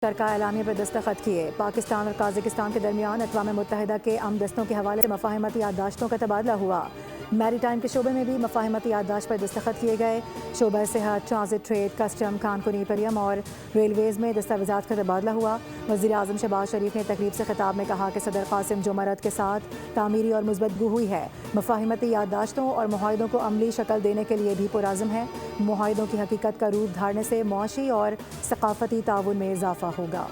کا اعلامیے پر دستخط کیے۔ پاکستان اور قازقستان کے درمیان اقوام متحدہ کے امن دستوں کے حوالے سے مفاہمتی یادداشتوں کا تبادلہ ہوا۔ میری ٹائم کے شعبے میں بھی مفاہمتی یادداشت پر دستخط کیے گئے۔ شعبہ صحت، ٹرانزٹ، ٹریڈ، کسٹم، کانکنی، پریم اور ریلویز میں دستاویزات کا تبادلہ ہوا۔ وزیر اعظم شہباز شریف نے تقریب سے خطاب میں کہا کہ صدر قاسم جمعرات کے ساتھ تعمیری اور مثبت گو ہوئی ہے۔ مفاہمتی یادداشتوں اور معاہدوں کو عملی شکل دینے کے لیے بھی پرعزم ہے۔ معاہدوں کی حقیقت کا روپ دھارنے سے معاشی اور ثقافتی تعاون میں اضافہ ہوگا۔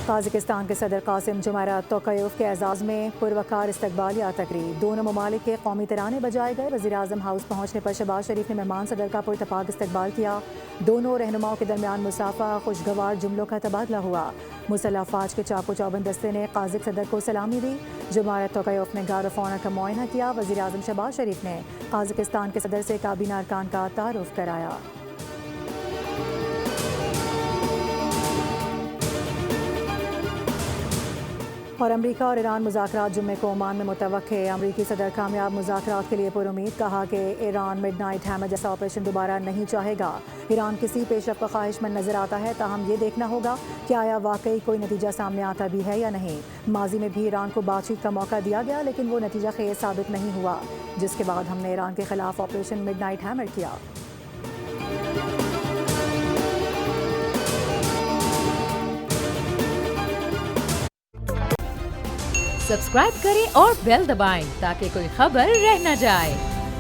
قازقستان کے صدر قاسم جمعرات توقیف کے اعزاز میں پروقار استقبال یا تقریب۔ دونوں ممالک کے قومی ترانے بجائے گئے۔ وزیر اعظم ہاؤس پہنچنے پر شہباز شریف نے مہمان صدر کا پراتفاق استقبال کیا۔ دونوں رہنماؤں کے درمیان مصافحہ، خوشگوار جملوں کا تبادلہ ہوا۔ مسلح افواج کے چاق و چوبند دستے نے قازق صدر کو سلامی دی۔ جمعرات توقیف نے گارڈ آف آنر کا معائنہ کیا۔ وزیر اعظم شہباز شریف نے قازقستان کے صدر سے کابینہ ارکان کا تعارف کرایا۔ اور امریکہ اور ایران مذاکرات جمعے کو عمان میں متوقع۔ امریکی صدر کامیاب مذاکرات کے لیے پرامید، کہا کہ ایران مڈ نائٹ ہیمر جیسا آپریشن دوبارہ نہیں چاہے گا۔ ایران کسی پیش رفت کا خواہش مند نظر آتا ہے، تاہم یہ دیکھنا ہوگا کہ آیا واقعی کوئی نتیجہ سامنے آتا بھی ہے یا نہیں۔ ماضی میں بھی ایران کو بات چیت کا موقع دیا گیا لیکن وہ نتیجہ خیز ثابت نہیں ہوا، جس کے بعد ہم نے ایران کے خلاف آپریشن مڈ نائٹ ہیمر کیا۔ سبسکرائب کریں اور بیل دبائیں تاکہ کوئی خبر رہ نہ جائے۔